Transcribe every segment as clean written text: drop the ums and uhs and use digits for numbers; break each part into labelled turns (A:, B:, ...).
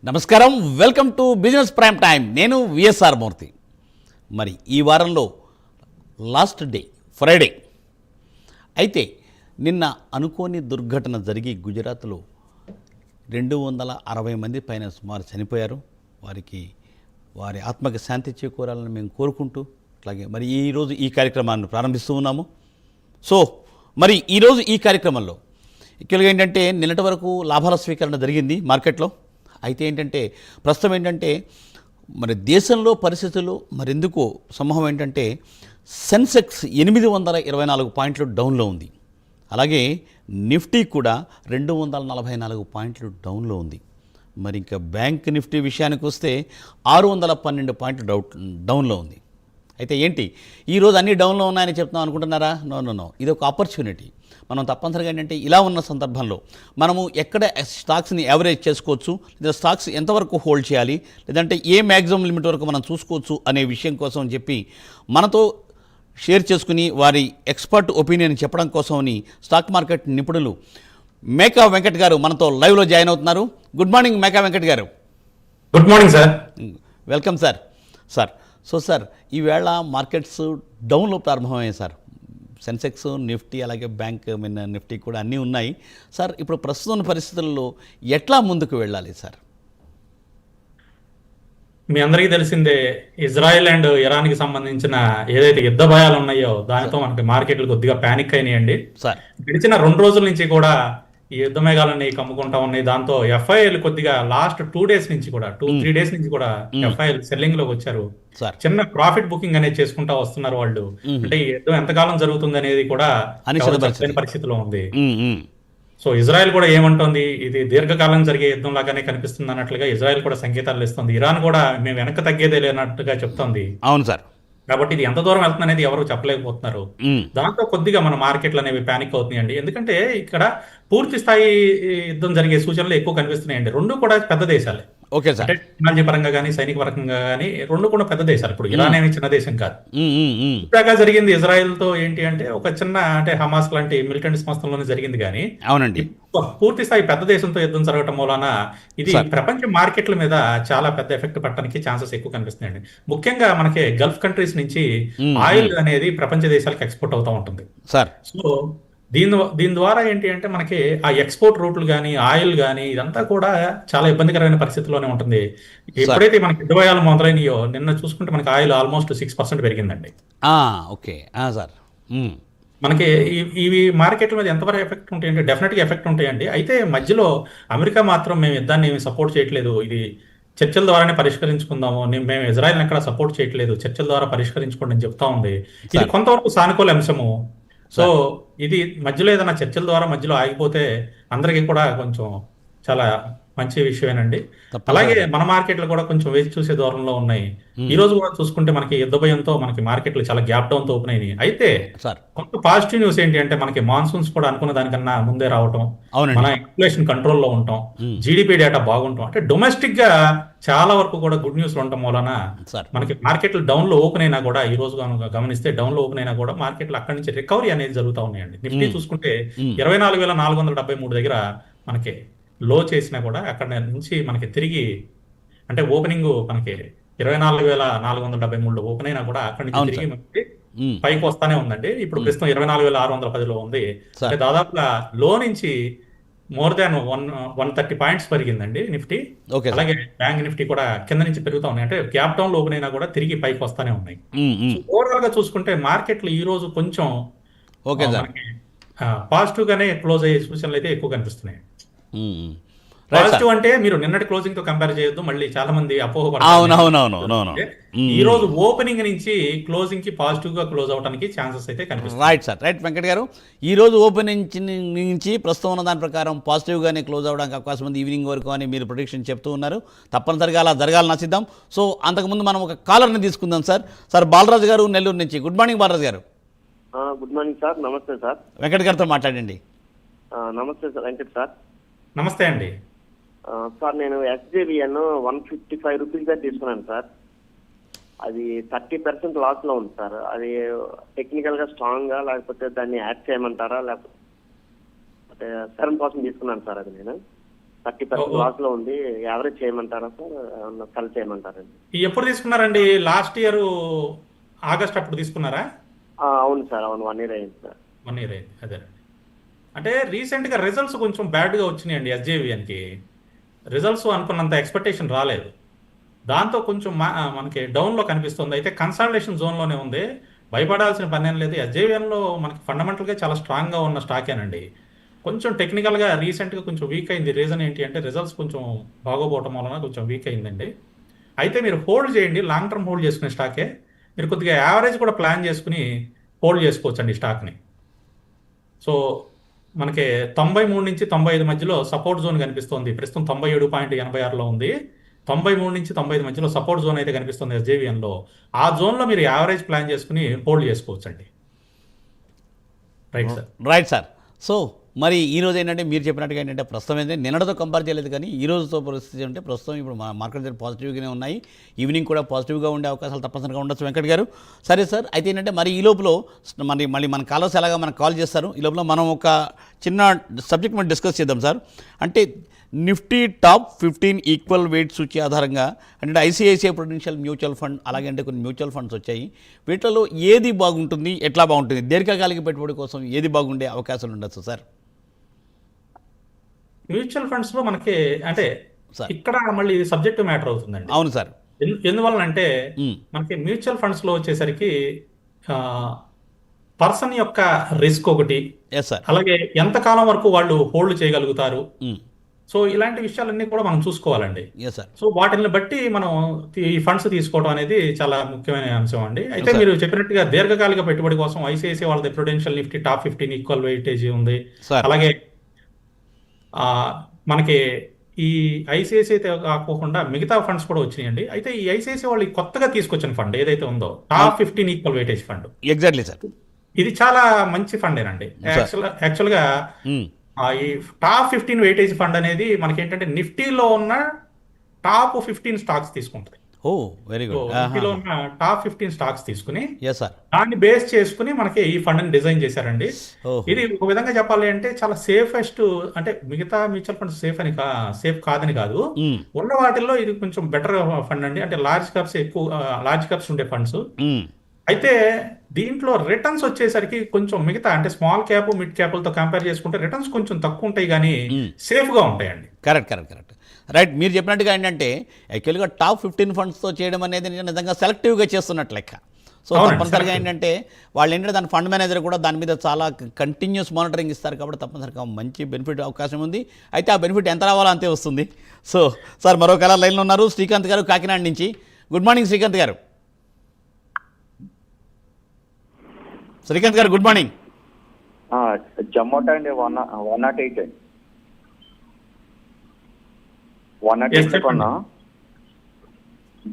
A: నమస్కారం, welcome to business prime time. నేను VSR మూర్తి. మరి ఈ వారంలో లాస్ట్ డే ఫ్రైడే అయితే నిన్న అనుకోని దుర్ఘటన జరిగి గుజరాత్లో 260 మంది పైన సుమారు చనిపోయారు. వారి ఆత్మకి శాంతి చేకూరాలని మేము కోరుకుంటూ అట్లాగే మరి ఈరోజు ఈ కార్యక్రమాన్ని ప్రారంభిస్తూ ఉన్నాము. సో మరి ఈరోజు ఈ కార్యక్రమంలో ఇక్కడ ఏంటంటే నిన్నటి వరకు లాభాల స్వీకరణ జరిగింది మార్కెట్లో. అయితే ఏంటంటే ప్రస్తుతం ఏంటంటే మరి దేశంలో పరిస్థితులు మరెందుకో సమూహం ఏంటంటే సెన్సెక్స్ 824 పాయింట్లు డౌన్లో ఉంది. అలాగే నిఫ్టీ కూడా 244 పాయింట్లు డౌన్లో ఉంది. మరి ఇంకా బ్యాంక్ నిఫ్టీ విషయానికి వస్తే 612 పాయింట్లు డౌన్లో ఉంది. అయితే ఏంటి ఈరోజు అన్ని డౌన్లో ఉన్నాయని చెప్తున్నాం అనుకుంటున్నారా? నో, ఇది ఒక ఆపర్చునిటీ. మనం తప్పనిసరిగా ఏంటంటే ఇలా ఉన్న సందర్భంలో మనము ఎక్కడ స్టాక్స్ని యావరేజ్ చేసుకోవచ్చు, లేదా స్టాక్స్ ఎంతవరకు హోల్డ్ చేయాలి, లేదంటే ఏ మ్యాక్సిమం లిమిట్ వరకు మనం చూసుకోవచ్చు అనే విషయం కోసం చెప్పి మనతో షేర్ చేసుకుని వారి ఎక్స్పర్ట్ ఒపీనియన్ చెప్పడం కోసమని స్టాక్ మార్కెట్ నిపుణులు మేకా వెంకట్ గారు మనతో లైవ్లో జాయిన్ అవుతున్నారు. గుడ్ మార్నింగ్ మేకా వెంకట్ గారు.
B: Good morning sir.
A: Welcome sir. Sir ఈవేళ మార్కెట్స్ డౌన్లో ప్రారంభమయ్యాయి సార్. సెన్సెక్స్, నిఫ్టీ, అలాగే బ్యాంక్ నిఫ్టీ కూడా అన్నీ ఉన్నాయి సార్. ఇప్పుడు ప్రస్తుతం పరిస్థితుల్లో ఎట్లా ముందుకు వెళ్ళాలి సార్?
B: మీ అందరికీ తెలిసిందే, ఇజ్రాయెల్ అండ్ ఇరాన్కి సంబంధించిన ఏదైతే యుద్ధ భయాలు ఉన్నాయో దానితో మనకి మార్కెట్లు కొద్దిగా ప్యానిక్ అయినాయండి
A: సార్.
B: గడిచిన 2 రోజుల నుంచి కూడా ఈ యుద్ధ మేఘాలన్నీ కమ్ముకుంటా ఉన్నాయి. దాంతో ఎఫ్ఐఎల్ కొద్దిగా లాస్ట్ 2 డేస్ నుంచి కూడా 2-3 డేస్ నుంచి కూడా ఎఫ్ఐఎల్ సెల్లింగ్ లోకి వచ్చారు. చిన్న ప్రాఫిట్ బుకింగ్ అనేది చేసుకుంటా వస్తున్నారు వాళ్ళు. అంటే ఈ యుద్ధం ఎంతకాలం జరుగుతుంది అనేది కూడా చెప్పలేని పరిస్థితిలో ఉంది. సో ఇజ్రాయెల్ కూడా ఏమంటోంది, ఇది దీర్ఘకాలం జరిగే యుద్ధం లాగానే కనిపిస్తుంది అన్నట్లుగా ఇజ్రాయెల్ కూడా సంకేతాలు ఇస్తుంది. ఇరాన్ కూడా మేము వెనక్కి తగ్గేదే లేనట్టుగా చెప్తోంది.
A: అవును సార్.
B: కాబట్టి ఇది ఎంత దూరం వెళ్తుంది అనేది ఎవరు చెప్పలేకపోతున్నారు. దాంతో కొద్దిగా మన మార్కెట్లు అనేవి ప్యానిక్ అవుతున్నాయండి. ఎందుకంటే ఇక్కడ పూర్తి స్థాయి యుద్ధం జరిగే సూచనలు ఎక్కువ కనిపిస్తున్నాయండి. 2 కూడా పెద్ద దేశాలే.
A: Okay sir.
B: టెక్నాలజీ పరంగా కానీ సైనిక పరంగా కానీ 2 కూడా పెద్ద దేశాలు. ఇప్పుడు ఇరాన్ ఏమి చిన్న దేశం కాదు. ఇలాగా జరిగింది ఇజ్రాయెల్ తో ఏంటి అంటే ఒక చిన్న అంటే హమాస్ లాంటి మిలిటెంట్ సంస్థల్లోనే జరిగింది. కానీ
A: అవునండి,
B: పూర్తి స్థాయి పెద్ద దేశంతో యుద్ధం జరగటం మూలన ఇది ప్రపంచ మార్కెట్ల మీద చాలా పెద్ద ఎఫెక్ట్ పట్టడానికి ఛాన్సెస్ ఎక్కువ కనిపిస్తున్నాయండి. ముఖ్యంగా మనకి గల్ఫ్ కంట్రీస్ నుంచి ఆయిల్ అనేది ప్రపంచ దేశాలకు ఎక్స్పోర్ట్ అవుతూ ఉంటుంది సార్. సో దీని ద్వారా ఏంటి అంటే మనకి ఆ ఎక్స్పోర్ట్ రూట్లు కానీ ఆయిల్ కానీ ఇదంతా కూడా చాలా ఇబ్బందికరమైన పరిస్థితిలోనే ఉంటుంది. ఎప్పుడైతే మనకి యుద్ధ భయాలు మొదలైనయో నిన్న చూసుకుంటే మనకి ఆయిల్ ఆల్మోస్ట్ 6% పెరిగిందండి.
A: Okay sir.
B: మనకి ఇవి మార్కెట్ల మీద ఎంతవరకు ఎఫెక్ట్ ఉంటాయంటే డెఫినెట్గా ఎఫెక్ట్ ఉంటాయండి. అయితే మధ్యలో అమెరికా మాత్రం మేము యుద్ధాన్ని సపోర్ట్ చేయట్లేదు, ఇది చర్చల ద్వారానే పరిష్కరించుకుందాము, మేము ఇజ్రాయెల్ ఎక్కడ సపోర్ట్ చేయట్లేదు, చర్చల ద్వారా పరిష్కరించుకోండి అని చెప్తా ఉంది. ఇది కొంతవరకు సానుకూల అంశము. సో ఇది మధ్యలో ఏదైనా చర్చల ద్వారా మధ్యలో ఆగిపోతే అందరికీ కూడా కొంచెం చాలా మంచి విషయమేనండి. అలాగే మన మార్కెట్లు కూడా కొంచెం వేచి చూసే దూరంలో ఉన్నాయి. ఈ రోజు కూడా చూసుకుంటే మనకి యుద్ధ భయంతో మనకి మార్కెట్లు చాలా గ్యాప్ డౌన్ తో ఓపెన్ అయినాయి. అయితే కొంత పాజిటివ్ న్యూస్ ఏంటి అంటే మనకి మాన్సూన్స్ కూడా అనుకున్న దానికన్నా ముందే రావటం, మన ఇన్ఫ్లేషన్ కంట్రోల్లో ఉండటం, జీడిపి డేటా బాగుంటాం, అంటే డొమెస్టిక్ గా చాలా వరకు కూడా గుడ్ న్యూస్ ఉండటం వలన మనకి మార్కెట్లు డౌన్ లో ఓపెన్ అయినా కూడా ఈ రోజు గమనిస్తే డౌన్ లో ఓపెన్ అయినా కూడా మార్కెట్లు అక్కడి నుంచి రికవరీ అనేది జరుగుతూ ఉన్నాయండి. నిఫ్టీ చూసుకుంటే 24,473 దగ్గర మనకి లో చేసినా కూడా అక్కడ నుంచి మనకి తిరిగి అంటే ఓపెనింగ్ మనకి 24,473 ఓపెన్ అయినా కూడా అక్కడి నుంచి తిరిగి మనకి పైకి వస్తానే ఉందండి. ఇప్పుడు ప్రస్తుతం 24,610లో ఉంది. అంటే దాదాపుగా లో నుంచి మోర్ దాన్ 130 పాయింట్స్ పెరిగిందండి నిఫ్టీ. అలాగే బ్యాంక్ నిఫ్టీ కూడా కింద నుంచి పెరుగుతా ఉన్నాయి. అంటే గ్యాప్ డౌన్ లో ఓపెన్ అయినా కూడా తిరిగి పైకి వస్తానే ఉన్నాయి. ఓవరాల్ గా చూసుకుంటే మార్కెట్లు ఈ రోజు కొంచెం పాజిటివ్ గానే క్లోజ్ అయ్యే సూచనలు అయితే ఎక్కువ కనిపిస్తున్నాయి. పాజిటివ్ అంటే మీరు నిన్నటి క్లోజింగ్ తో కంపేర్ చేయొద్దు, మళ్ళీ చాలా మంది అపోహపడతారు. ఈ రోజు ఓపెనింగ్ నుంచి క్లోజింగ్ కి పాజిటివ్ గా క్లోజ్ అవడానికి ఛాన్సెస్ అయితే కనిపిస్తుంది.
A: రైట్ సార్, రైట్ వెంకట్ గారు. ఈ రోజు ఓపెనింగ్ నుంచి ప్రస్తుతం ఉన్న దాని ప్రకారం పాజిటివ్ గానే క్లోజ్ అవడానికి అవకాశం ఉంది ఈవినింగ్ వరకు అని మీరు ప్రొడిక్షన్ చెప్తూ ఉన్నారు. తప్పనిసరిగా అలా జరగాలని ఆశిద్దాం. సో అంతకుముందు మనం ఒక కాలర్ని తీసుకుందాం సార్ బాలరాజు గారు నెల్లూరు నుంచి. గుడ్ మార్నింగ్ బాలరాజు గారు.
C: Good morning sir. నమస్తే సార్.
A: వెంకట్ గారితో మాట్లాడండి.
C: నమస్తే సార్. వెంకట్ సార్.
B: నమస్తే అండి.
C: సార్ నేను ఎస్జేవిఎన్ 155 రూపీస్ గా తీసుకున్నాను సార్. అది 30% లాస్ లో ఉంది సార్. అది టెక్నికల్ గా స్ట్రాంగ్ గా లేకపోతే దాన్ని యాడ్ చేయమంటారా, లేకపోతే 7% తీసుకున్నాను సార్ అది నేను. 30% లాస్ లో ఉంది. యావరేజ్ చేయమంటారా సార్, ఏమన్నా సెల్ చేయమంటారండి?
B: ఎప్పుడు తీసుకున్నారండి? లాస్ట్ ఇయర్ ఆగస్ట్ అప్పుడు తీసుకున్నారా?
C: అవును సార్, అవును, 1 year అయింది సార్.
B: 1 year అయింది, అదేనండి. అంటే రీసెంట్గా రిజల్ట్స్ కొంచెం బ్యాడ్గా వచ్చినాయండి ఎస్జేవిఎన్కి. రిజల్ట్స్ అనుకున్నంత ఎక్స్పెక్టేషన్ రాలేదు. దాంతో కొంచెం మనకి డౌన్లో కనిపిస్తుంది. అయితే కన్సాలిడేషన్ జోన్లోనే ఉంది, భయపడాల్సిన పని ఏం లేదు. ఎస్జేవిఎన్లో మనకి ఫండమెంటల్గా చాలా స్ట్రాంగ్గా ఉన్న స్టాకేనండి. కొంచెం టెక్నికల్గా రీసెంట్గా కొంచెం వీక్ అయింది. రీజన్ ఏంటి అంటే రిజల్ట్స్ కొంచెం బాగోపోవటం వలన కొంచెం వీక్ అయిందండి. అయితే మీరు హోల్డ్ చేయండి, లాంగ్ టర్మ్ హోల్డ్ చేసుకునే స్టాకే. మీరు కొద్దిగా యావరేజ్ కూడా ప్లాన్ చేసుకుని హోల్డ్ చేసుకోవచ్చండి ఈ స్టాక్ని. సో మనకి 93 నుంచి 95 మధ్యలో సపోర్ట్ జోన్ కనిపిస్తుంది. ప్రస్తుతం 97.86లో ఉంది. 93 నుంచి 95 మధ్యలో సపోర్ట్ జోన్ అయితే కనిపిస్తుంది ఎస్జేవిఎన్లో. ఆ జోన్లో మీరు యావరేజ్ ప్లాన్ చేసుకుని హోల్డ్ చేసుకోవచ్చండి. Right sir.
A: Right sir. So మరి ఈ రోజు ఏంటంటే మీరు చెప్పినట్టుగా ఏంటంటే ప్రస్తుతం ఏంటంటే నిన్నటితో కంపేర్ చేయలేదు, కానీ ఈ రోజుతో పరిస్థితి అంటే ప్రస్తుతం ఇప్పుడు మార్కెట్ దగ్గర పాజిటివ్గానే ఉన్నాయి. ఈవినింగ్ కూడా పాజిటివ్గా ఉండే అవకాశాలు తప్పనిసరిగా ఉండొచ్చు వెంకట్ గారు. సరే సార్, అయితే ఏంటంటే మరి ఈ లోపల మళ్ళీ మన కాలర్స్ ఎలాగా మనకు కాల్ చేస్తారు, ఈ లోపల మనం ఒక చిన్న సబ్జెక్ట్ మనం డిస్కస్ చేద్దాం సార్. అంటే నిఫ్టీ టాప్ 15 ఈక్వల్ వెయిట్ సూచి ఆధారంగా అంటే ఐసిఐసిఐ ప్రుడెన్షియల్ మ్యూచువల్ ఫండ్, అలాగే అంటే కొన్ని మ్యూచువల్ ఫండ్స్ వచ్చాయి. వీటిలో ఏది బాగుంటుంది, ఎట్లా బాగుంటుంది, దీర్ఘకాలిక పెట్టుబడి కోసం ఏది బాగుండే అవకాశాలు ఉండొచ్చు సార్?
B: మ్యూచువల్ ఫండ్స్లో మనకి అంటే
A: సార్.
B: ఇక్కడ మళ్ళీ సబ్జెక్ట్ మ్యాటర్ అవుతుందండి.
A: అవును సార్.
B: ఎందువలనంటే మనకి మ్యూచువల్ ఫండ్స్లో వచ్చేసరికి పర్సన్ యొక్క రిస్క్ ఒకటి,
A: ఎస్ సార్,
B: అలాగే ఎంతకాలం వరకు వాళ్ళు హోల్డ్ చేయగలుగుతారు. సో ఇలాంటి విషయాలన్నీ కూడా మనం చూసుకోవాలండి.
A: Yes sir.
B: సో వాటిని బట్టి మనం ఈ ఫండ్స్ తీసుకోవడం అనేది చాలా ముఖ్యమైన అంశం అండి. అయితే మీరు చెప్పినట్టుగా దీర్ఘకాలిక పెట్టుబడి కోసం ఐసిఐసిఐ వాళ్ళది Prudential Nifty top 15 equal weightage ఉంది. అలాగే మనకి ఈ ఐసిఐసిఐ కాకుండా మిగతా ఫండ్స్ కూడా వచ్చినాయండి. అయితే ఈ ఐసిఐసిఐ వాళ్ళు కొత్తగా తీసుకొచ్చిన ఫండ్ ఏదైతే ఉందో top 15 equal weightage fund,
A: exactly sir,
B: ఇది చాలా మంచి ఫండేనండి. యాక్చువల్గా ఈ టాప్ 15 వెయిటేజ్ ఫండ్ అనేది మనకి ఏంటంటే నిఫ్టీలో ఉన్న టాప్ 15 స్టాక్స్ తీసుకుంటుంది.
A: ఓ వెరీ గుడ్.
B: నిఫ్టీలో ఉన్న టాప్ 15 స్టాక్స్ తీసుకుని
A: ఎస్ సార్,
B: దాన్ని బేస్ చేసుకుని మనకి ఈ ఫండ్ ని డిజైన్ చేశారండి. ఇది ఒక విధంగా చెప్పాలి అంటే చాలా సేఫెస్ట్, అంటే మిగతా మ్యూచువల్ ఫండ్స్ సేఫ్ కాదని కాదు, ఉన్న వాటిల్లో ఇది కొంచెం బెటర్ ఫండ్ అండి. అంటే లార్జ్ క్యాప్స్ ఉండే ఫండ్స్. అయితే దీంట్లో రిటర్న్స్ వచ్చేసరికి కొంచెం మిగతా అంటే స్మాల్ క్యాప్ మిడ్ క్యాప్లతో కంపేర్ చేసుకుంటే రిటర్న్స్ కొంచెం తక్కువ ఉంటాయి, కానీ సేఫ్గా ఉంటాయండి.
A: కరెక్ట్. రైట్, మీరు చెప్పినట్టుగా ఏంటంటే యాక్చువల్గా టాప్ 15 ఫండ్స్తో చేయడం అనేది నిజంగా సెలెక్టివ్గా చేస్తున్నట్లు లెక్క. సో తప్పనిసరిగా ఏంటంటే వాళ్ళు ఏంటంటే దాని ఫండ్ మేనేజర్ కూడా దాని మీద చాలా కంటిన్యూస్ మానిటరింగ్ ఇస్తారు, కాబట్టి తప్పనిసరిగా మంచి బెనిఫిట్ అవకాశం ఉంది. అయితే ఆ బెనిఫిట్ ఎంత రావాలో అంతే వస్తుంది. సో సార్, మరో కలర్ లైన్లో ఉన్నారు శ్రీకాంత్ గారు కాకినాడ నుంచి. గుడ్ మార్నింగ్ శ్రీకాంత్ గారు. శ్రీకాంత్ గారు గుడ్ మార్నింగ్.
D: జొమాటో అండి 108 అండి. 108 కొన్నా.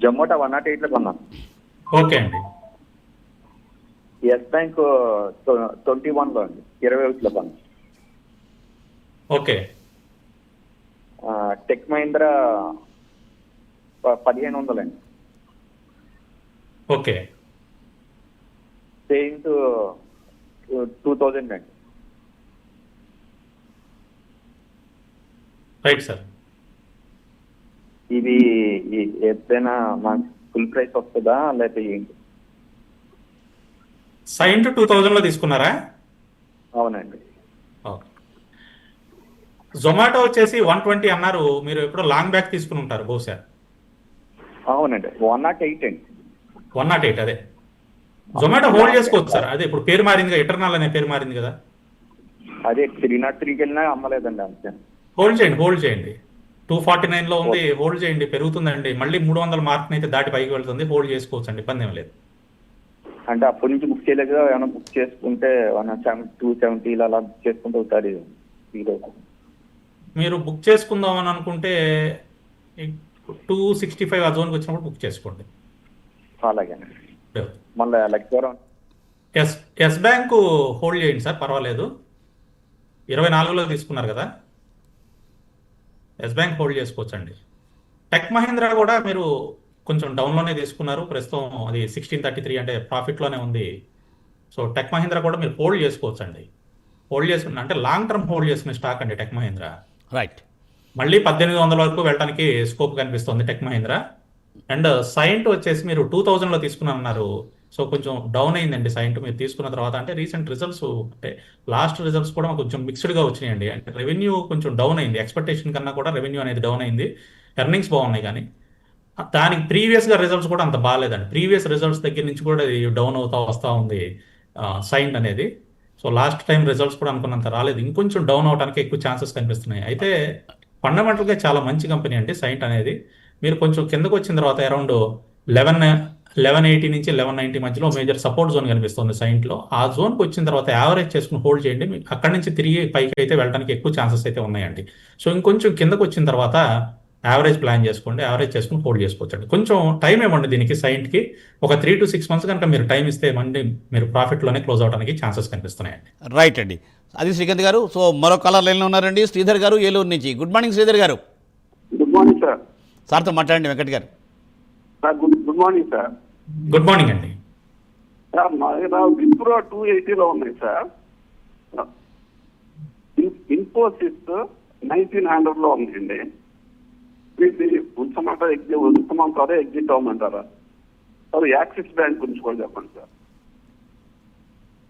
D: జొమాటో 108 కొన్నా.
B: ఓకే అండి.
D: ఎస్ బ్యాంక్ 21లో అండి, 21లో కొన్నా.
B: ఓకే.
D: టెక్ మహీంద్రా 1500 అండి.
B: ఓకే.
D: సేయింట్ 2000 అండి.
B: Right sir.
D: ఇవి ఎప్పుడైనా మాకు ఫుల్ ప్రైస్ వస్తుందా లేకపోతే ఏంటి?
B: సైంట్ 2000లో తీసుకున్నారా?
D: అవునండి.
B: జొమాటో వచ్చేసి 120 అన్నారు, మీరు ఎప్పుడో లాంగ్ బ్యాక్ తీసుకుని ఉంటారు బహుశా.
D: అవునండి, 108 అండి.
B: 108 అదే. జొమాటో హోల్డ్ చేసుకోవచ్చు సార్. అదే ఇప్పుడు పేరు మారింది కదా, ఇటర్నల్ అనే పేరు మారింది కదా.
D: అదే 303కి వెళ్ళినా అమ్మలేదండి అంతే.
B: హోల్డ్ చేయండి. 249లో ఉంది, హోల్డ్ చేయండి, పెరుగుతుందండి. మళ్ళీ 300 మార్క్ అయితే దాటి పైకి వెళ్తుంది, హోల్డ్ చేసుకోవచ్చు అండి, ఇబ్బంది ఏం లేదు.
D: అంటే అప్పటి నుంచి బుక్ చేయలేదు కదా, ఏమైనా బుక్ చేసుకుంటే 270 అలా బుక్ చేసుకుంటే అవుతారు.
B: మీరు బుక్ చేసుకుందాం అని అనుకుంటే 265 ఆ జోన్కి వచ్చినప్పుడు బుక్ చేసుకోండి.
D: అలాగే మళ్ళీ లక్ష్మీవరం
B: ఎస్ బ్యాంకు హోల్డ్ చేయండి సార్, పర్వాలేదు. 24లో తీసుకున్నారు కదా, ఎస్ బ్యాంక్ హోల్డ్ చేసుకోవచ్చండి. టెక్ మహీంద్రా కూడా మీరు కొంచెం డౌన్లోనే తీసుకున్నారు, ప్రస్తుతం అది 1633 అంటే ప్రాఫిట్లోనే ఉంది. సో టెక్ మహీంద్రా కూడా మీరు హోల్డ్ చేసుకోవచ్చండి. హోల్డ్ చేసుకున్న అంటే లాంగ్ టర్మ్ హోల్డ్ చేసుకునే స్టాక్ అండి టెక్ మహీంద్రా.
A: రైట్.
B: మళ్ళీ 1800 వరకు వెళ్ళడానికి స్కోప్ కనిపిస్తుంది టెక్ మహీంద్రా. అండ్ సైంట్ వచ్చేసి మీరు 2000లో తీసుకున్నారు. సో కొంచెం డౌన్ అయిందండి సైంట్ మీరు తీసుకున్న తర్వాత. అంటే రీసెంట్ రిజల్ట్స్, అంటే లాస్ట్ రిజల్ట్స్ కూడా కొంచెం మిక్స్డ్గా వచ్చినాయండి. అంటే రెవెన్యూ కొంచెం డౌన్ అయింది, ఎక్స్పెక్టేషన్ కన్నా కూడా రెవెన్యూ అనేది డౌన్ అయింది. ఎర్నింగ్స్ బాగున్నాయి కానీ దానికి ప్రీవియస్గా రిజల్ట్స్ కూడా అంత బాగాలేదండి. ప్రీవియస్ రిజల్ట్స్ దగ్గర నుంచి కూడా ఇది డౌన్ అవుతా వస్తూ ఉంది సైంట్ అనేది. సో లాస్ట్ టైం రిజల్ట్స్ కూడా అనుకున్నంత రాలేదు, ఇంకొంచెం డౌన్ అవడానికి ఎక్కువ ఛాన్సెస్ కనిపిస్తున్నాయి. అయితే ఫండమెంటల్గా చాలా మంచి కంపెనీ అండి సైంట్ అనేది. మీరు కొంచెం కిందకు వచ్చిన తర్వాత అరౌండ్ 1180 నుంచి 1190 మధ్యలో మేజర్ సపోర్ట్ జోన్ కనిపిస్తుంది సైంట్లో. ఆ జోన్కి వచ్చిన తర్వాత యావరేజ్ చేసుకుని హోల్డ్ చేయండి. అక్కడి నుంచి తిరిగి పైకి అయితే వెళ్ళడానికి ఎక్కువ ఛాన్సెస్ అయితే ఉన్నాయండి. సో ఇంకొంచెం కిందకు వచ్చిన తర్వాత యావరేజ్ ప్లాన్ చేసుకోండి, యావరేజ్ చేసుకుని హోల్డ్ చేసుకోవచ్చండి. కొంచెం టైం ఇవ్వండి దీనికి సైంట్కి. ఒక 3 to 6 months కనుక మీరు టైం ఇస్తే మళ్ళీ మీరు ప్రాఫిట్లోనే క్లోజ్ అవడానికి ఛాన్సెస్ కనిపిస్తున్నాయండి.
A: రైట్ అండి, అది శ్రీకాంత్ గారు. సో మరో కాలర్ లైన్లో ఉన్నారండి, శ్రీధర్ గారు ఏలూరు నుంచి. గుడ్ మార్నింగ్ శ్రీధర్ గారు.
E: Good morning sir.
A: సార్తో మాట్లాడండి వెంకట్ గారు.
E: Sir good morning sir.
B: Good morning అండి.
E: సార్ మా దగ్గర విప్రో 280లో ఉన్నాయి సార్. ఇన్ఫోసిస్ 1900లో ఉందండి. వీటిని ఉంచమంటారా ఎగ్జిట్ అవ్వమంటారా సార్? యాక్సిస్ బ్యాంక్ గురించి కూడా చెప్పండి సార్.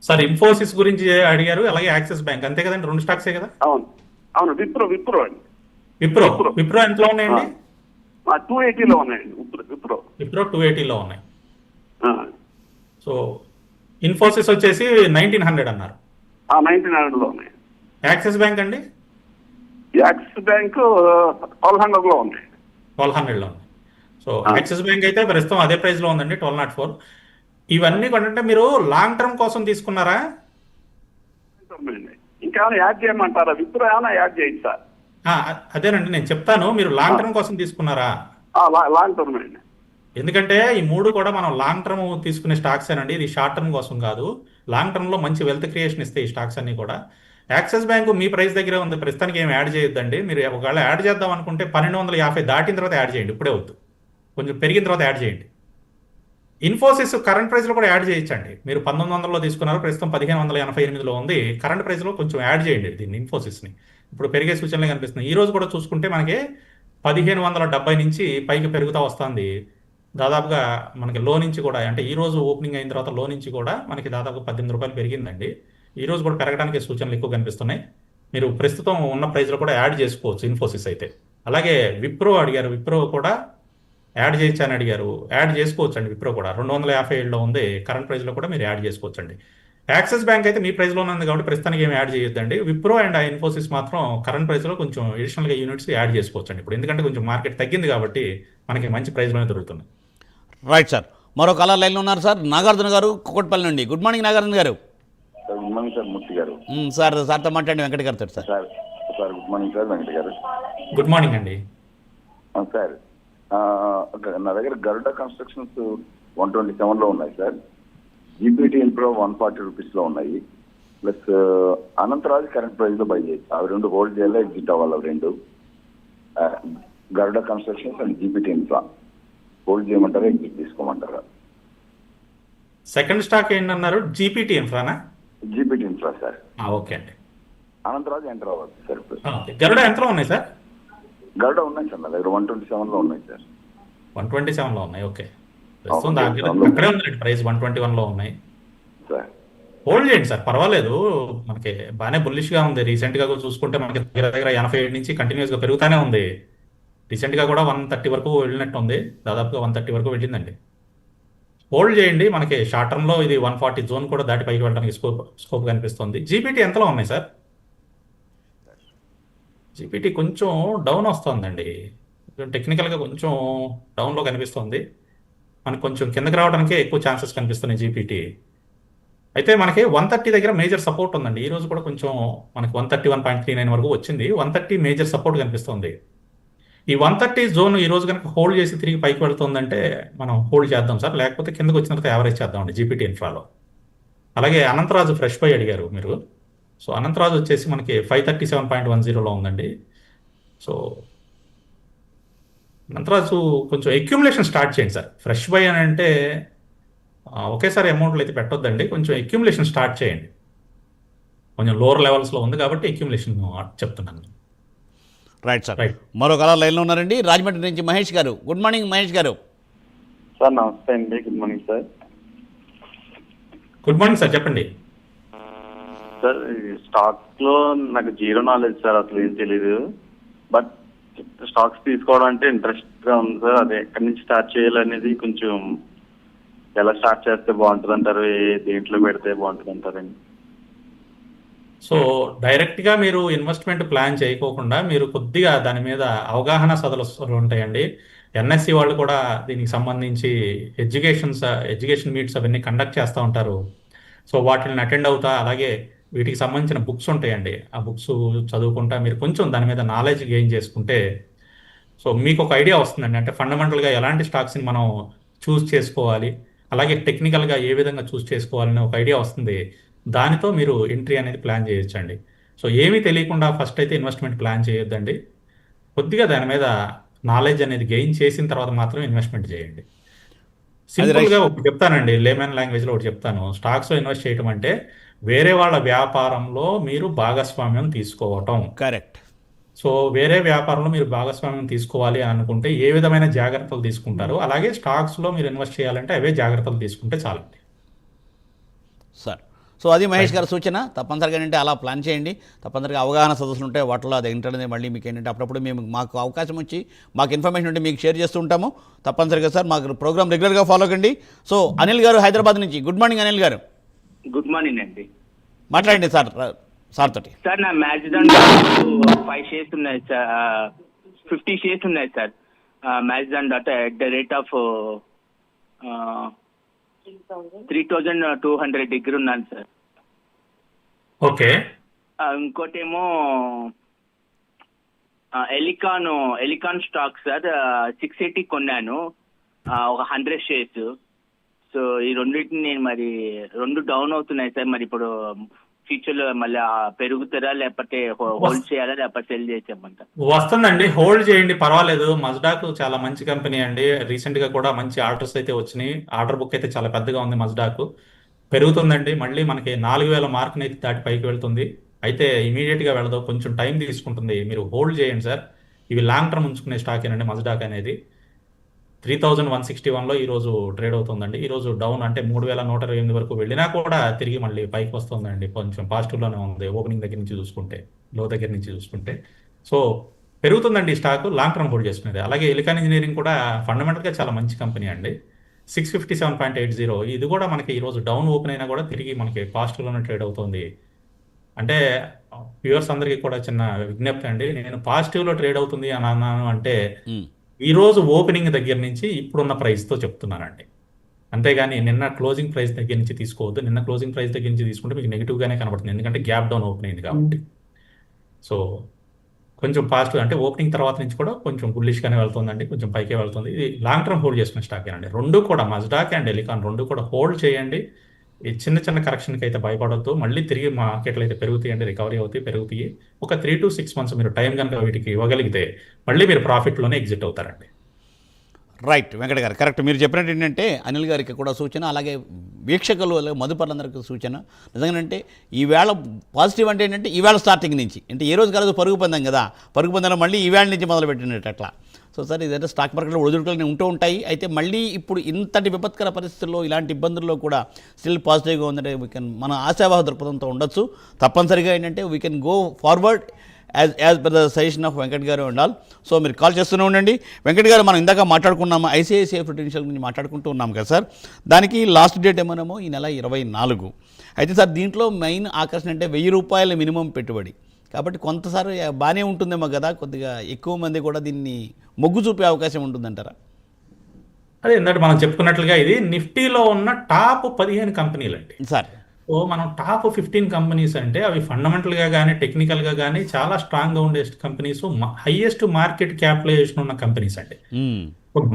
B: సార్ ఇన్ఫోసిస్ గురించి అడిగారు, అలాగే యాక్సిస్ బ్యాంక్ అంతే కదండి, 2 స్టాక్సే కదా?
E: అవును అవును. విప్రో అండి.
B: విప్రో ఎంతలో ఉన్నాయండి?
E: 280లో ఉన్నాయండి. విప్రో
B: 280లో ఉన్నాయి. సో ఇన్ఫోసిస్ వచ్చేసి 1900 అన్నారు.
E: 1900లో ఉన్నాయి.
B: యాక్సిస్ బ్యాంక్ అండి?
E: యాక్సిస్ బ్యాంక్ 1200లో ఉన్నాయి.
B: 1200లో ఉంది. సో యాక్సిస్ బ్యాంక్ అయితే ప్రస్తుతం అదే ప్రైస్లో ఉందండి, 1204. ఇవన్నీ కొంటే మీరు లాంగ్ టర్మ్ కోసం తీసుకున్నారా?
E: ఇంకేమైనా యాడ్ చేయమంటారా? విప్రో ఏమైనా యాడ్ చేయండి సార్.
B: అదేనండి నేను చెప్తాను, మీరు లాంగ్ టర్మ్ కోసం తీసుకున్నారా?
E: లాంగ్ టర్మ్ అండి.
B: ఎందుకంటే ఈ 3 కూడా మనం లాంగ్ టర్మ్ తీసుకునే స్టాక్స్ అండి, ఇది షార్ట్ టర్మ్ కోసం కాదు. లాంగ్ టర్మ్ లో మంచి వెల్త్ క్రియేషన్ ఇస్తాయి ఈ స్టాక్స్ అన్ని కూడా. యాక్సిస్ బ్యాంక్ మీ ప్రైస్ దగ్గరే ఉంది, ప్రస్తుతానికి ఏం యాడ్ చేయొద్దండి. మీరు ఒకవేళ యాడ్ చేద్దాం అనుకుంటే 1250 దాటిన తర్వాత యాడ్ చేయండి, ఇప్పుడే వద్దు, కొంచెం పెరిగిన తర్వాత యాడ్ చేయండి. ఇన్ఫోసిస్ కరెంట్ ప్రైస్లో కూడా యాడ్ చేయొచ్చండి. మీరు 1900లో తీసుకున్నారు, ప్రస్తుతం 1588లో ఉంది. కరెంట్ ప్రైస్లో కొంచెం యాడ్ చేయండి దీన్ని, ఇన్ఫోసిస్ని. ఇప్పుడు పెరిగే సూచనలు కనిపిస్తున్నాయి. ఈ రోజు కూడా చూసుకుంటే మనకి 1570 నుంచి పైకి పెరుగుతూ వస్తుంది. దాదాపుగా మనకి లో నుంచి కూడా, అంటే ఈ రోజు ఓపెనింగ్ అయిన తర్వాత లో నుంచి కూడా మనకి దాదాపు 18 రూపాయలు పెరిగిందండి. ఈ రోజు కూడా పెరగడానికి సూచనలు ఎక్కువ కనిపిస్తున్నాయి. మీరు ప్రస్తుతం ఉన్న ప్రైస్లో కూడా యాడ్ చేసుకోవచ్చు ఇన్ఫోసిస్ అయితే. అలాగే విప్రో అడిగారు, విప్రో కూడా యాడ్ చేయొచ్చు అని అడిగారు. యాడ్ చేసుకోవచ్చు అండి, విప్రో కూడా 257లో ఉంది. కరెంట్ ప్రైస్లో కూడా మీరు యాడ్ చేసుకోవచ్చు అండి. యాక్సిస్ బ్యాంక్ అయితే మీ ప్రైస్లోనే ఉంది కాబట్టి ప్రస్తుతానికి ఏమి యాడ్ చేయొద్దండి. విప్రో అండ్ ఇన్ఫోసిస్ మాత్రం కరెంట్ ప్రైస్లో కొంచెం అడిషనల్గా యూనిట్స్ యాడ్ చేసుకోవచ్చు అండి ఇప్పుడు, ఎందుకంటే కొంచెం మార్కెట్ తగ్గింది కాబట్టి మనకి మంచి ప్రైస్లోనే దొరుకుతుంది.
A: రైట్ సార్, మరో కాలర్ లైన్లో ఉన్నారు సార్, నాగార్జున గారు కుక్కట్పల్లి నుండి. Good morning Nagarjuna garu.
D: Sir good morning sir, Murthy garu.
A: సార్తో మాట్లాడండి వెంకట్ గారితో. Sir
D: sir good morning sir, Venkata garu.
B: Good morning అండి.
D: సార్ నా దగ్గర గరుడ కన్స్ట్రక్షన్స్ 127లో ఉన్నాయి సార్. జీపీటీ ఇన్ప్రో 140 రూపీస్లో ఉన్నాయి. ప్లస్ అనంతరాజ్ కరెంట్ ప్రైస్లో బై చేయొచ్చు. అవి 2 హోల్డ్ చేయాలి, ఎగ్జిట్ అవ్వాలి. అవి 2 Garuda constructions and GPT infra hold చేయమంటారా, ఎగ్జిట్ తీసుకోమంటారా?
B: సెకండ్ స్టాక్ ఏంటన్నారు? జీపీటీ ఇన్ఫ్రానా?
D: GPT infra sir.
B: ఓకే అండి.
D: అనంతరాజ్ ఎంటర్ అవ్వాలి సార్. ఇప్పుడు
B: గరుడ ఎంతలో ఉన్నాయి సార్?
D: గరుడ ఉన్నాయి సార్, నా దగ్గర 127లో ఉన్నాయి సార్.
B: 127లో ఉన్నాయి. ఓకే, ప్రస్తుతం అక్కడే ఉందండి ప్రైస్, 121లో ఉన్నాయి. హోల్డ్ చేయండి సార్, పర్వాలేదు. మనకి బాగానే బుల్లిష్గా ఉంది. రీసెంట్గా చూసుకుంటే మనకి దగ్గర 87 నుంచి కంటిన్యూస్గా పెరుగుతూనే ఉంది. రీసెంట్గా కూడా 130 వరకు వెళ్ళినట్టు ఉంది, దాదాపుగా 130 వరకు వెళ్ళిందండి. హోల్డ్ చేయండి. మనకి షార్ట్ టర్మ్లో ఇది 140 జోన్ కూడా దాటి పైకి వెళ్ళడానికి స్కోప్ కనిపిస్తుంది. జీపీటీ ఎంతలో ఉన్నాయి సార్? జీపీటీ కొంచెం డౌన్ వస్తుందండి, టెక్నికల్గా కొంచెం డౌన్లో కనిపిస్తుంది. మనకు కొంచెం కిందకి రావడానికే ఎక్కువ ఛాన్సెస్ కనిపిస్తున్నాయి జీపీటీ. అయితే మనకి 130 దగ్గర మేజర్ సపోర్ట్ ఉందండి. ఈ రోజు కూడా కొంచెం మనకి 131.39 వరకు వచ్చింది. 130 మేజర్ సపోర్ట్ కనిపిస్తుంది. ఈ 130 జోన్ ఈ రోజు కనుక హోల్డ్ చేసి తిరిగి పైకి వెళ్తుందంటే మనం హోల్డ్ చేద్దాం సార్, లేకపోతే కిందకి వచ్చిన తర్వాత యావరేజ్ చేద్దామండి జీపీటీ ఇన్ఫ్రాలో. అలాగే అనంతరాజు ఫ్రెష్ బై అడిగారు మీరు. సో అనంతరాజు వచ్చేసి మనకి 537.10లో ఉందండి. సో అనంతరాజు కొంచెం అక్యుములేషన్ స్టార్ట్ చేయండి సార్. ఫ్రెష్ బై అని అంటే ఒకేసారి అమౌంట్లు అయితే పెట్టొద్దండి, కొంచెం అక్యుములేషన్ స్టార్ట్ చేయండి. కొంచెం లోవర్ లెవెల్స్లో ఉంది కాబట్టి అక్యుములేషన్ చెప్తున్నాను.
A: Right sir.
B: రైట్.
A: మరో కలర్ లైన్లో ఉన్నారండి, రాజమండ్రి నుంచి మహేష్ గారు. గుడ్ మార్నింగ్ మహేష్ గారు.
F: సార్ నమస్తే అండి, good morning sir.
B: Good morning sir, చెప్పండి.
F: సార్ స్టాక్స్ లో నాకు జీరో నాలెడ్జ్ సార్, అసలు ఏం తెలీదు. బట్ స్టాక్స్ తీసుకోవడం అంటే ఇంట్రెస్ట్ గా ఉంది సార్. అది ఎక్కడి నుంచి స్టార్ట్ చేయాలనేది కొంచెం ఎలా స్టార్ట్ చేస్తే బాగుంటుంది అంటారు, దేంట్లో పెడితే బాగుంటుంది అంటారండి?
B: సో డైరెక్ట్గా మీరు ఇన్వెస్ట్మెంట్ ప్లాన్ చేయకోకుండా మీరు కొద్దిగా దాని మీద అవగాహన సదస్సులు ఉంటాయండి. ఎన్ఎస్సి వాళ్ళు కూడా దీనికి సంబంధించి ఎడ్యుకేషన్ మీట్స్ అవన్నీ కండక్ట్ చేస్తూ ఉంటారు. సో వాటిని అటెండ్ అవుతా, అలాగే వీటికి సంబంధించిన బుక్స్ ఉంటాయండి. ఆ బుక్స్ చదువుకుంటా మీరు కొంచెం దాని మీద నాలెడ్జ్ గెయిన్ చేసుకుంటే సో మీకు ఒక ఐడియా వస్తుందండి. అంటే ఫండమెంటల్గా ఎలాంటి స్టాక్స్ని మనం చూస్ చేసుకోవాలి, అలాగే టెక్నికల్గా ఏ విధంగా చూస్ చేసుకోవాలనే ఒక ఐడియా వస్తుంది. దానితో మీరు ఎంట్రీ అనేది ప్లాన్ చేయొచ్చండి. సో ఏమీ తెలియకుండా ఫస్ట్ అయితే ఇన్వెస్ట్మెంట్ ప్లాన్ చేయొద్దండి. కొద్దిగా దాని మీద నాలెడ్జ్ అనేది గెయిన్ చేసిన తర్వాత మాత్రం ఇన్వెస్ట్మెంట్ చేయండి. సింపుల్గా ఒకటి చెప్తానండి, లేమన్ లాంగ్వేజ్లో ఒకటి చెప్తాను. స్టాక్స్లో ఇన్వెస్ట్ చేయడం అంటే వేరే వాళ్ళ వ్యాపారంలో మీరు భాగస్వామ్యం తీసుకోవటం.
A: కరెక్ట్.
B: సో వేరే వ్యాపారంలో మీరు భాగస్వామ్యం తీసుకోవాలి అని అనుకుంటే ఏ విధమైన జాగ్రత్తలు తీసుకుంటారో అలాగే స్టాక్స్లో మీరు ఇన్వెస్ట్ చేయాలంటే అవే జాగ్రత్తలు తీసుకుంటే చాలండి.
A: సార్, సో అది మహేష్ గారి సూచన. తప్పనిసరిగా ఏంటంటే అలా ప్లాన్ చేయండి. తప్పనిసరిగా అవగాహన సదస్సులు ఉంటాయి, వాటిలో అది ఏంటనేది మళ్ళీ మీకు ఏంటంటే అప్పుడప్పుడు మేము మాకు అవకాశం వచ్చి మాకు ఇన్ఫర్మేషన్ ఉంటే మీకు షేర్ చేస్తూ ఉంటాము. తప్పనిసరిగా సార్ మాకు ప్రోగ్రామ్ రెగ్యులర్గా ఫాలో కండి. సో అనిల్ గారు హైదరాబాద్ నుంచి. గుడ్ మార్నింగ్ అనిల్ గారు.
G: గుడ్ మార్నింగ్ అండి.
A: మాట్లాడండి సార్ తోటి.
G: సార్ నా మ్యాచ్ దాంట్లో 5 షేర్స్ ఉన్నాయి సార్, 50 షేర్స్ ఉన్నాయి సార్. మ్యాచ్ దాంట్లో ఎట్ ద రేట్ ఆఫ్ 3,200 దగ్గర ఉన్నాను సార్.
B: ఓకే.
G: ఇంకోటేమో ఎలికాన్ స్టాక్ సార్, 680 కొన్నాను, ఒక 100 షేర్స్. సో ఈ రెండింటిని నేను మరి 2 డౌన్ అవుతున్నాయి సార్. మరి ఇప్పుడు ఫ్యూచర్లో మళ్ళీ పెరుగుతారా, లేకపోతే హోల్డ్ చేయాలా, లేకపోతే సెల్ చేసేయమంటారా?
B: వస్తుందండి, హోల్డ్ చేయండి, పర్వాలేదు. మజ్డాక్ చాలా మంచి కంపెనీ అండి. రీసెంట్గా కూడా మంచి ఆర్డర్స్ అయితే వచ్చినాయి. ఆర్డర్ బుక్ అయితే చాలా పెద్దగా ఉంది. మజ్డాక్ పెరుగుతుందండి, మళ్ళీ మనకి 4,000 మార్కుని అయితే దాటి పైకి వెళ్తుంది. అయితే ఇమీడియట్గా వెళ్ళదు, కొంచెం టైం తీసుకుంటుంది. మీరు హోల్డ్ చేయండి సార్. ఇవి లాంగ్ టర్మ్ ఉంచుకునే స్టాక్ ఏనండి మజ్డాక్ అనేది. 3,161లో ఈరోజు ట్రేడ్ అవుతుందండి. ఈరోజు డౌన్ అంటే 3,128 వరకు వెళ్ళినా కూడా తిరిగి మళ్ళీ పైకి వస్తుందండి. కొంచెం పాజిటివ్లోనే ఉంది ఓపెనింగ్ దగ్గర నుంచి చూసుకుంటే, లో దగ్గర నుంచి చూసుకుంటే. సో పెరుగుతుందండి ఈ స్టాక్, లాంగ్ టర్మ్ హోల్డ్ చేసుకునేది. అలాగే ఎలికాన్ ఇంజనీరింగ్ కూడా ఫండమెంటల్గా చాలా మంచి కంపెనీ అండి. 657.80, ఇది కూడా మనకి ఈరోజు డౌన్ ఓపెన్ అయినా కూడా తిరిగి మనకి పాజిటివ్లోనే ట్రేడ్ అవుతుంది. అంటే వ్యూవర్స్ అందరికీ కూడా చిన్న విజ్ఞప్తి అండి, నేను పాజిటివ్లో ట్రేడ్ అవుతుంది అని అన్నాను అంటే ఈరోజు ఓపెనింగ్ దగ్గర నుంచి ఇప్పుడున్న ప్రైస్తో చెప్తున్నానండి. అంతేగాని నిన్న క్లోజింగ్ ప్రైస్ దగ్గర నుంచి తీసుకోవద్దు. నిన్న క్లోజింగ్ ప్రైస్ దగ్గర నుంచి తీసుకుంటే మీకు నెగిటివ్గానే కనబడుతుంది, ఎందుకంటే గ్యాప్ డౌన్ ఓపెన్ అయింది కాబట్టి. సో కొంచెం పాజిటివ్ అంటే ఓపెనింగ్ తర్వాత నుంచి కూడా కొంచెం బుల్లిష్గానే వెళ్తుందండి, కొంచెం పైకే వెళ్తుంది. ఇది లాంగ్ టర్మ్ హోల్డ్ చేసుకునే స్టాక్ ఏనండి. రెండు కూడా మజ్డాక్ అండ్ ఎలికాన్ రెండు కూడా హోల్డ్ చేయండి. ఈ చిన్న చిన్న కరెక్షన్కి అయితే భయపడద్దు. మళ్ళీ తిరిగి మార్కెట్లు అయితే పెరుగుతాయండి, రికవరీ అవుతాయి, పెరుగుతాయి. ఒక 3 to 6 months మీరు టైం కనుక వీటికి ఇవ్వగలిగితే మళ్ళీ మీరు ప్రాఫిట్లోనే ఎగ్జిట్ అవుతారండి.
A: రైట్ వెంకట గారు, కరెక్ట్. మీరు చెప్పినట్టు ఏంటంటే అనిల్ గారికి కూడా సూచన, అలాగే వీక్షకులు అలాగే మదుపర్లందరికీ సూచన. నిజంగానంటే ఈవేళ పాజిటివ్ అంటే ఏంటంటే ఈవేళ స్టార్టింగ్ నుంచి, అంటే ఏ రోజు కాదు పరుగు పందాం కదా, పరుగు పందాలు మళ్ళీ ఈవేళ నుంచి మొదలు పెట్టినట్టు అట్లా. సో సార్ ఇదంటే స్టాక్ మార్కెట్లో ఒడిదుడుకులు ఉంటూ ఉంటాయి. అయితే మళ్ళీ ఇప్పుడు ఇంతటి విపత్కర పరిస్థితుల్లో ఇలాంటి ఇబ్బందుల్లో కూడా స్టిల్ పాజిటివ్గా ఉందంటే మన ఆశావాహ దృక్పథంతో ఉండొచ్చు. తప్పనిసరిగా ఏంటంటే we can go forward as per the suggestion of Venkat గారు అండ్ ఆల్. సో మీరు కాల్ చేస్తూనే ఉండండి. వెంకట్ గారు, మనం ఇందాక మాట్లాడుకున్నాము ఐసిఐసిఐ ప్రుడెన్షియల్ గురించి మాట్లాడుకుంటూ ఉన్నాం కదా సార్. దానికి లాస్ట్ డేట్ ఏమన్నామో ఈ నెల 24. అయితే సార్ దీంట్లో మెయిన్ ఆకర్షణ అంటే ₹1,000 మినిమం పెట్టుబడి కాబట్టి కొంతసారి బాగానే ఉంటుందేమో కదా, కొద్దిగా ఎక్కువ మంది కూడా దీన్ని మొగ్గు చూపే అవకాశం ఉంటుందంటారా?
B: అదే ఏంటంటే మనం చెప్పుకున్నట్లుగా ఇది నిఫ్టీలో ఉన్న టాప్ 15 కంపెనీలు అండి
A: సార్.
B: సో మనం టాప్ 15 కంపెనీస్ అంటే అవి ఫండమెంటల్గా కానీ టెక్నికల్గా కానీ చాలా స్ట్రాంగ్గా ఉండే కంపెనీస్, హైయెస్ట్ మార్కెట్ క్యాపిటలైజేషన్ ఉన్న కంపెనీస్ అండి.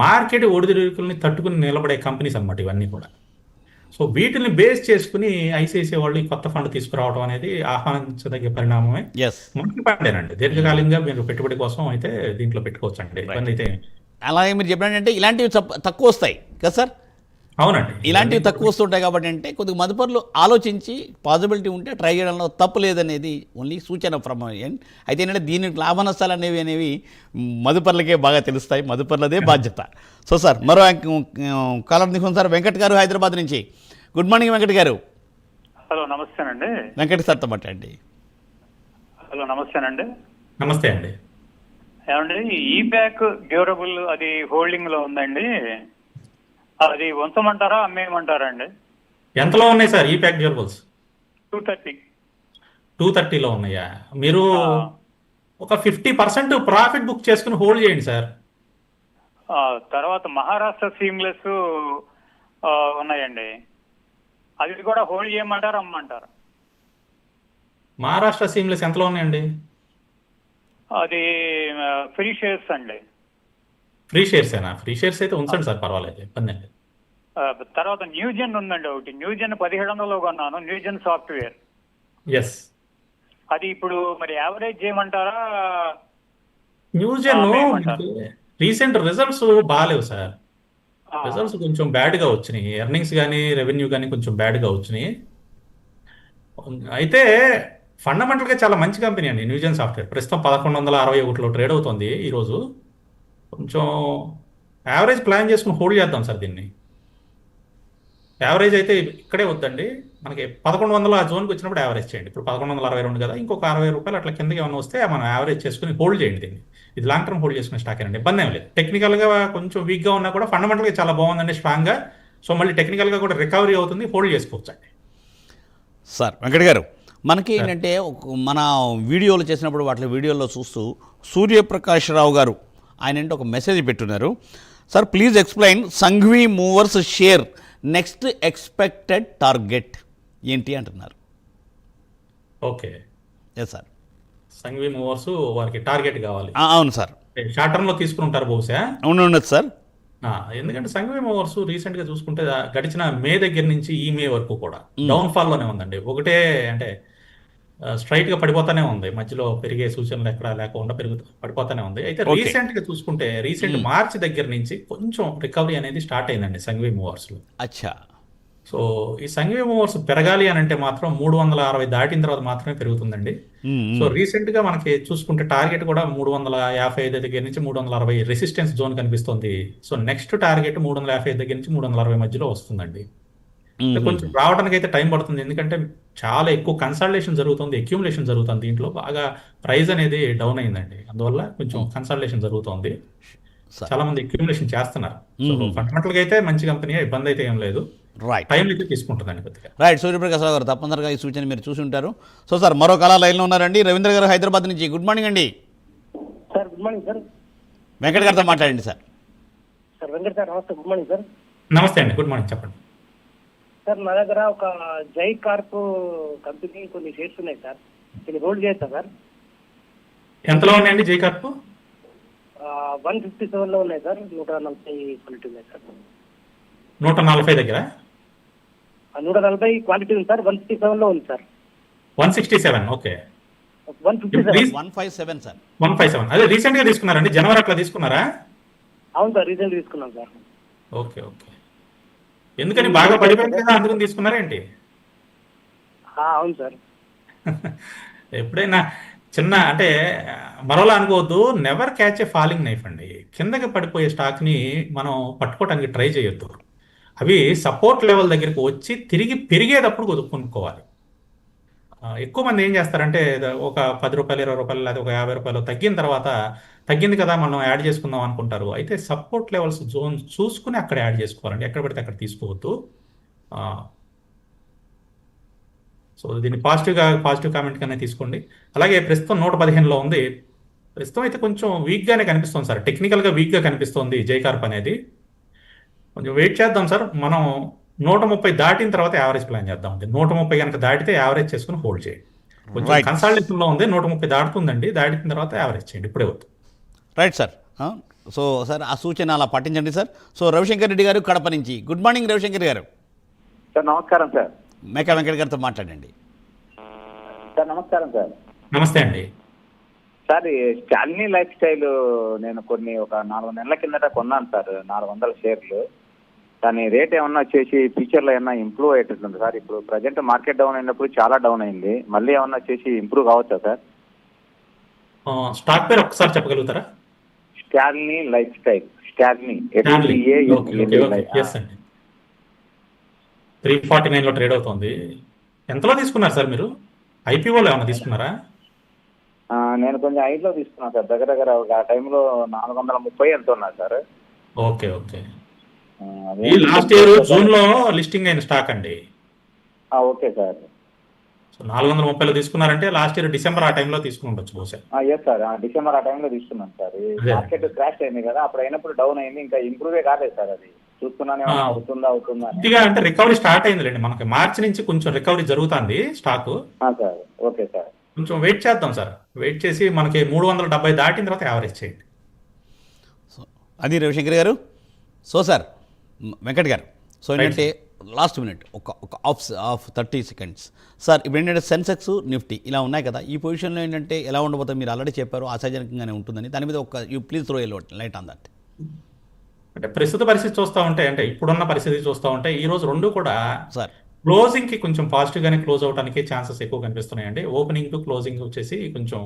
B: మార్కెట్ ఒడిదుడుకుల్ని తట్టుకుని నిలబడే కంపెనీస్ అన్నమాట ఇవన్నీ కూడా. సో వీటిని బేస్ చేసుకుని ఐసిఐసిఐ వాళ్ళు కొత్త ఫండ్ తీసుకురావడం అనేది ఆహ్వానించదగ్గ పరిణామమే. మంచి ఫండేనండి, దీర్ఘకాలికంగా మీరు పెట్టుబడి కోసం అయితే దీంట్లో పెట్టుకోవచ్చు అండి, ఇబ్బంది అయితే.
A: అలాగే మీరు చెప్పినట్టు ఇలాంటివి తక్కువ వస్తాయి కదా సార్?
B: అవునండి.
A: ఇలాంటివి తక్కువ వస్తుంటాయి కాబట్టి అంటే కొద్దిగా మదుపర్లు ఆలోచించి పాసిబిలిటీ ఉంటే ట్రై చేయడంలో తప్పు లేదనేది ఓన్లీ సూచన అయితే ఏంటంటే దీని లాభ నష్టాలు అనేవి మదుపర్లకే బాగా తెలుస్తాయి, మదుపర్లదే బాధ్యత. సో సార్ మరో కాలర్ తీసుకుని సార్ వెంకట్ గారు హైదరాబాద్ నుంచి. గుడ్ మార్నింగ్ వెంకట్ గారు.
H: హలో నమస్తేనండి.
A: వెంకట్ సార్తో మాట్లాడండి.
H: హలో నమస్తేనండి.
B: నమస్తే అండి.
H: ఏమండి ఈ బ్యాక్ డ్యూరబుల్ అది హోల్డింగ్ లో ఉందండి, అది ఉంచమంటారా అమ్మేయమంటారా అండి?
B: ఎంతలో ఉన్నాయి సార్ ఈ ప్యాక్ డ్యూరబుల్స్?
H: 230.
B: 230లో ఉన్నాయా? మీరు ఒక 50% ప్రాఫిట్ బుక్ చేసుకుని హోల్డ్ చేయండి సార్.
H: తర్వాత మహారాష్ట్ర సీమ్లెస్ ఉన్నాయండి, అవి కూడా హోల్డ్ చేయమంటారా అమ్మంటారా?
B: మహారాష్ట్ర సీమ్లెస్ ఎంతలో ఉన్నాయండి?
H: అది ఫ్రీ షేర్స్ అండి.
B: ఫ్రీ షేర్సేనా? ఫ్రీ షేర్స్ అయితే ఉంచండి సార్, పర్వాలేదు, ఇబ్బంది అండి.
H: తర్వాత న్యూజెన్ ఉందండి ఒకటి, న్యూజెన్ 1700లో కొన్నాను, న్యూజెన్ సాఫ్ట్వేర్.
B: ఎస్.
H: అది ఇప్పుడు మరి యావరేజ్ చేయమంటారా?
B: న్యూజెన్ రీసెంట్ రిజల్ట్స్ బాగాలేవు సార్. రిజల్ట్స్ కొంచెం బ్యాడ్గా వచ్చినాయి, ఎర్నింగ్స్ కానీ రెవెన్యూ కానీ కొంచెం బ్యాడ్గా వచ్చినాయి. అయితే ఫండమెంటల్గా చాలా మంచి కంపెనీ అండి న్యూజెన్ సాఫ్ట్వేర్. ప్రస్తుతం 1161లో ట్రేడ్ అవుతుంది ఈరోజు. కొంచెం యావరేజ్ ప్లాన్ చేసుకుని హోల్డ్ చేద్దాం సార్ దీన్ని. యావరేజ్ అయితే ఇక్కడే వద్దండి, మనకి 1100 ఆ జోన్కి వచ్చినప్పుడు యావరేజ్ చేయండి. ఇప్పుడు 1162 కదా, ఇంకొక 60 రూపాయలు అట్లా కిందకి ఏమైనా వస్తే మనం యావరేజ్ చేసుకుని హోల్డ్ చేయండి దీన్ని. ఇది లాంగ్ టర్మ్ హోల్డ్ చేసుకునే స్టాక్ అండి, ఇబ్బంది ఏం లేదు. టెక్నికల్గా కొంచెం వీక్గా ఉన్నా కూడా ఫండమెంటల్గా చాలా బాగుందండి, స్ట్రాంగ్గా. సో మళ్ళీ టెక్నికల్గా కూడా రికవరీ అవుతుంది, హోల్డ్ చేసుకోవచ్చు అండి.
A: సార్ వెంకట్ గారు, మనకి ఏంటంటే మన వీడియోలు చేసినప్పుడు వాటి వీడియోలో చూస్తూ సూర్యప్రకాష్ రావు గారు ఆయన ఏంటో ఒక మెసేజ్ పెట్టున్నారు. Sir please explain Sanghvi movers share next expected target ఏంటి అంటున్నారు.
B: Okay.
A: Yes sir.
B: Sanghvi movers వారికి టార్గెట్ కావాలి.
A: అవును సార్.
B: షార్ట్ టర్మ్లో తీసుకుని ఉంటారు బహుశా.
A: అవును సార్.
B: ఎందుకంటే సంఘవి మూవర్స్ రీసెంట్గా చూసుకుంటే గడిచిన మే దగ్గర నుంచి ఈ మే వరకు కూడా డౌన్ఫాల్లోనే ఉందండి. ఒకటే అంటే స్ట్రైట్గా పడిపోతానే ఉంది, మధ్యలో పెరిగే సూచనలు ఎక్కడ లేకుండా పడిపోతానే ఉంది. అయితే రీసెంట్గా చూసుకుంటే రీసెంట్ మార్చి దగ్గర నుంచి కొంచెం రికవరీ అనేది స్టార్ట్ అయిందండి సంఘవి మూవర్స్లో.
A: అచ్చా. సో
B: ఈ సంఘవి మూవర్స్ పెరగాలి అని అంటే మాత్రం 360 దాటిన తర్వాత మాత్రమే పెరుగుతుందండి. సో రీసెంట్ గా మనకి చూసుకుంటే టార్గెట్ కూడా 355 దగ్గర నుంచి 360 రెసిస్టెన్స్ జోన్ కనిపిస్తుంది. సో నెక్స్ట్ టార్గెట్ 355 దగ్గర నుంచి 360 మధ్యలో వస్తుందండి. కొంచెం రావడానికి అయితే టైం పడుతుంది, ఎందుకంటే చాలా ఎక్కువ కన్సల్టేషన్ జరుగుతుంది, అక్యూములేషన్ జరుగుతుంది, దీంట్లో బాగా ప్రైస్ అనేది డౌన్ అయిందండి. అందువల్ల కొంచెం కన్సల్టేషన్ జరుగుతుంది, చాలా మంది అక్యూములేషన్ చేస్తున్నారు. సో ఫండమెంటల్ గా అయితే మంచి కంపెనీ, ఇబ్బంది అయితే ఏం లేదు.
A: రైట్.
B: టైం అయితే తీసుకుంటుందండి కొద్దిగా.
A: రైట్. సూర్యప్రకాశ్ రావు గారు తప్పనిసరిగా ఈ సూచన మీరు చూసి ఉంటారు. సో సార్ మరో కళా లైన్లో ఉన్నారండి రవీంద్ర గారు హైదరాబాద్ నుంచి. గుడ్ మార్నింగ్ అండి.
I: Sir good morning sir.
A: Venkat గారితో మాట్లాడండి సార్.
I: సార్ వెంకట్ సార్ నమస్తే. Good morning sir.
B: నమస్తే అండి, గుడ్ మార్నింగ్, చెప్పండి
I: సార్. నా దగ్గర ఒక జై కార్ప్ కంపెనీ కొన్ని షేర్స్ ఉన్నాయి సార్, ఇది హోల్డ్ చేస్తా సార్.
B: ఎంతలో ఉన్నాయండి జై కార్ప్?
I: 157లో ఉన్నాయి సార్, 140 క్వాలిటీ ఉన్నాయి సార్.
B: 140 దగ్గర
I: 140 క్వాలిటీ ఉంది సార్, 157లో ఉంది సార్.
B: 167. ఓకే.
A: 157 సార్.
B: 157 అదే రీసెంట్ గా తీసుకున్నారండి, జనవరి అట్లా తీసుకున్నారా?
I: అవును సార్, రీసెంట్ తీసుకున్నాం సార్.
B: Okay okay. ఎందుకని బాగా పడిపోయింది కదా అందుకని తీసుకున్నారా ఏంటి?
I: అవును సార్.
B: ఎప్పుడైనా చిన్న అంటే మరోలా అనుకోవద్దు, నెవర్ క్యాచ్ ఏ ఫాలింగ్ నైఫ్ అండి. కిందకి పడిపోయే స్టాక్ని మనం పట్టుకోవడానికి ట్రై చేయొద్దు. అవి సపోర్ట్ లెవెల్ దగ్గరికి వచ్చి తిరిగి పెరిగేటప్పుడు కొనుక్కోవాలి. ఎక్కువ మంది ఏం చేస్తారంటే ఒక 10 రూపాయలు 20 రూపాయలు లేదా ఒక 50 రూపాయలు తగ్గిన తర్వాత తగ్గింది కదా మనం యాడ్ చేసుకుందాం అనుకుంటారు. అయితే సపోర్ట్ లెవెల్స్ జోన్ చూసుకుని అక్కడ యాడ్ చేసుకోవాలండి, ఎక్కడ పడితే అక్కడ తీసుకోవద్దు. సో దీన్ని పాజిటివ్ కామెంట్ గానే తీసుకోండి. అలాగే ప్రస్తుతం 115లో ఉంది. ప్రస్తుతం అయితే కొంచెం వీక్గానే కనిపిస్తుంది సార్, టెక్నికల్గా వీక్గా కనిపిస్తుంది జై కార్ప్ అనేది. కొంచెం వెయిట్ చేద్దాం సార్. మనం 130 దాటిన తర్వాత యావరేజ్ ప్లాన్ చేద్దాం అండి. 130 కనుక దాటితే యావరేజ్ చేసుకుని హోల్డ్ చేయండి. కొంచెం కన్సల్టేషన్లో ఉంది, 130 దాటుతుందండి, దాటిన తర్వాత యావరేజ్ చేయండి, ఇప్పుడే వద్దు.
A: Right sir. సో సార్ ఆ సూచన అలా పాటించండి సార్. సో రవిశంకర్ రెడ్డి గారు కడప నుంచి. గుడ్ మార్నింగ్ రవిశంకర్ గారు.
J: సార్ నమస్కారం సార్.
A: మేకా వెంకట్ గారితో మాట్లాడండి
J: సార్. నమస్కారం సార్.
B: నమస్తే అండి
J: సార్. శాలిని లైఫ్ స్టైల్ నేను ఒక 4 నెలల కిందట కొన్నాను సార్, 400 షేర్లు. దాని రేట్ ఏమన్నా వచ్చేసి ఫ్యూచర్లో ఏమన్నా ఇంప్రూవ్ అయ్యేటట్టుంది సార్? ఇప్పుడు ప్రజెంట్ మార్కెట్ డౌన్ అయినప్పుడు చాలా డౌన్ అయింది, మళ్ళీ ఏమన్నా వచ్చేసి ఇంప్రూవ్ కావచ్చా సార్?
B: స్టాక్ పేరు ఒకసారి చెప్పగలుగుతారా?
J: Stanley Lifestyle. Stanley
B: yes అండి, 349 లో ట్రేడ్ అవుతుంది. ఎంతలో తీసుకున్నారు సార్ మీరు? ఐపీఓలో ఏమైనా తీసుకున్నారా?
J: నేను కొంచెం హైట్లో తీసుకున్నాను సార్, దగ్గర దగ్గర ఆ టైంలో 430 ఎంత ఉన్నారు సార్.
B: Okay okay. ఈ లాస్ట్ ఇయర్ జూన్ లో లిస్టింగ్ అయిన స్టాక్ అండి.
J: Okay sir.
B: సో 430లో తీసుకున్నారంటే లాస్ట్ ఇయర్ డిసెంబర్ ఆ టైంలో తీసుకుని ఉండొచ్చు బహుశా.
J: ఎస్ సార్, డిసెంబర్ ఆ టైంలో తీసుకున్నాను సార్. మార్కెట్ క్రాష్ అయింది కదా, అప్పుడు అయినప్పుడు డౌన్ అయింది, ఇంకా ఇంప్రూవే కాలేదు సార్. అది చూస్తున్నానే అవుతుందా
B: కొద్దిగా అంటే రికవరీ స్టార్ట్ అయిందిలేండి, మనకి మార్చి నుంచి కొంచెం రికవరీ జరుగుతుంది స్టాక్.
J: సార్ ఓకే సార్,
B: కొంచెం వెయిట్ చేద్దాం సార్. వెయిట్ చేసి మనకి 370 దాటిన తర్వాత యావరేజ్ చేయండి.
A: సో అది రవిశంకర్ గారు. సో సార్ వెంకట్ గారు, సో ఏంటంటే లాస్ట్ మినిట్ ఒక ఆఫ్ 30 సెకండ్స్ సార్. ఇప్పుడు ఏంటంటే సెన్సెక్స్ నిఫ్టీ ఇలా ఉన్నాయి కదా, ఈ పొజిషన్లో ఏంటంటే ఎలా ఉండబోతుంది? మీరు ఆల్రెడీ చెప్పారు ఆశాజనకంగానే ఉంటుందని. దాని మీద ఒక you please throw A light on that.
B: అంటే ప్రస్తుత పరిస్థితి చూస్తూ ఉంటే, అంటే ఇప్పుడున్న పరిస్థితి చూస్తూ ఉంటే ఈ రోజు రెండు కూడా
A: సార్
B: క్లోజింగ్ కి కొంచెం పాజిటివ్ గానే క్లోజ్ అవడానికి ఛాన్సెస్ ఎక్కువ కనిపిస్తున్నాయండి. ఓపెనింగ్ టు క్లోజింగ్ వచ్చేసి కొంచెం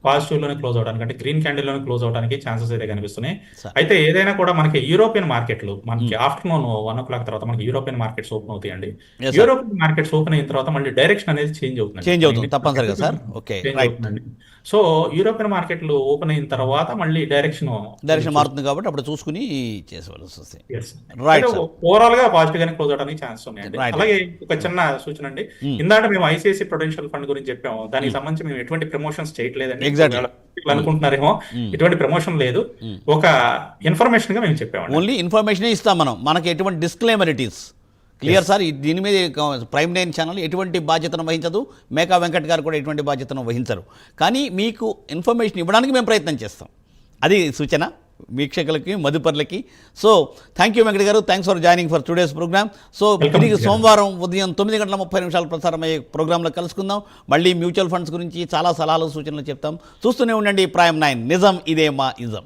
B: పాజిటివ్ లోనే క్లోజ్ అవడానికి, అంటే గ్రీన్ క్యాండిల్ లోనే క్లోజ్ అవడానికి ఛాన్సెస్ అయితే కనిపిస్తున్నాయి. అయితే ఏదైనా కూడా మనకి యూరోపియన్ మార్కెట్లు మనకి ఆఫ్టర్నూన్ 1 o'clock తర్వాత మనకి యూరోపియన్ మార్కెట్స్ ఓపెన్ అవుతాయండి. యూరోపియన్ మార్కెట్స్ ఓపెన్ అయిన తర్వాత మళ్ళీ డైరెక్షన్ అనేది చేంజ్ అవుతుంది
A: తప్పనిసరిగా sir. Okay right.
B: So European మార్కెట్లు ఓపెన్ అయిన తర్వాత మళ్ళీ డైరెక్షన్
A: మారుతుంది కాబట్టి అప్పుడు చూసుకుని చేసేవాల్సి వస్తుంది.
B: ఓవరాల్ గా పాజిటివ్ గానే క్లోజ్ అవడానికి ఛాన్స్ ఉన్నాయండి. అలాగే ఒక చిన్న సూచన అండి, ఇందాక మేము ఐసిఐసి ప్రొడెన్షియల్ ఫండ్ గురించి చెప్పాము, దానికి సంబంధించి మేము ఎటువంటి ప్రమోషన్స్ చేయట్లేదండి అనుకుంటున్నారేమో. ఎటువంటి ప్రమోషన్ లేదు, ఒక ఇన్ఫర్మేషన్ గా మేము చెప్పాము.
A: ఓన్లీ ఇన్ఫర్మేషన్ ఇస్తాం మనం, మనకి ఎటువంటి disclaimer it is clear sir. దీని మీద ప్రైమ్ 9 ఛానల్ ఎటువంటి బాధ్యతను వహించదు, మేకా వెంకట్ గారు కూడా ఎటువంటి బాధ్యతను వహించరు. కానీ మీకు ఇన్ఫర్మేషన్ ఇవ్వడానికి మేము ప్రయత్నం చేస్తాం. అది సూచన వీక్షకులకి, మదుపర్లకి. So thank you Venkat garu, thanks for joining for today's programme. So తిరిగి సోమవారం ఉదయం 9:30 ప్రసారమయ్యే ప్రోగ్రాంలో కలుసుకుందాం. మళ్ళీ మ్యూచువల్ ఫండ్స్ గురించి చాలా సలహాలు సూచనలు చెప్తాం. చూస్తూనే ఉండండి ప్రైమ్ 9, నిజం ఇదే మా ఇజం.